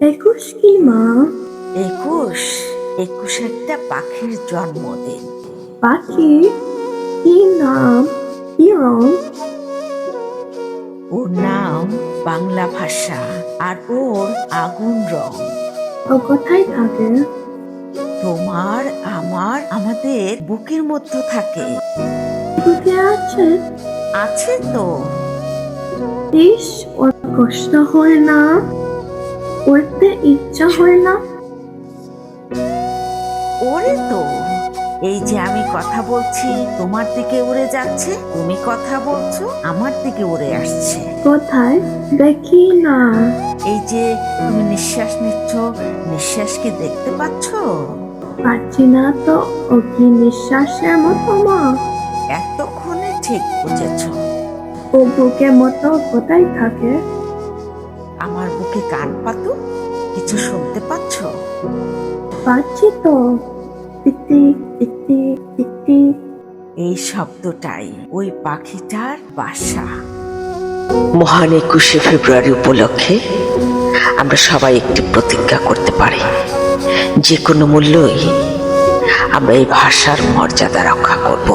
একুশ কি মা? একুশ একুশ একটা পাখির জন্মদিন। পাখি? কি নাম, কি রং? ওর নাম বাংলা ভাষা, আর ওর আগুন রং। ও কোথায় থাকে? তোমার আমার আমাদের বুকের মধ্যে থাকে। বুকে আছে? আছে তো। ইস, ওর কষ্ট হয় না? উড়তে ইচ্ছা হয় না? ওরে তো, এই যে আমি কথা বলছি তোমার দিকে উড়ে যাচ্ছে, তুমি কথা বলছো আমার দিকে উড়ে আসছে। কোথায় দেখি না? এই যে তুমি নিঃশ্বাস নিচ্ছ, নিঃশ্বাস কি দেখতে পাচ্ছ? পাচ্ছি না তো। ও কি নিঃশ্বাসের মতো মা? এতক্ষণে ঠিক বুঝেছ। ও বুকের মতো কোথায় থাকে? আমার বুকে কান পাতো, কিছু শুনতে পাচ্ছ? পাচ্ছি তো। টিকটিক টিকটিক টিকটিক। এই শব্দটাই ওই পাখিটার বাসা। মহান 21শে ফেব্রুয়ারি উপলক্ষে আমরা সবাই একটি প্রতিজ্ঞা করতে পারি, যে কোনো মূল্যই আমরা এই ভাষার মর্যাদা রক্ষা করব।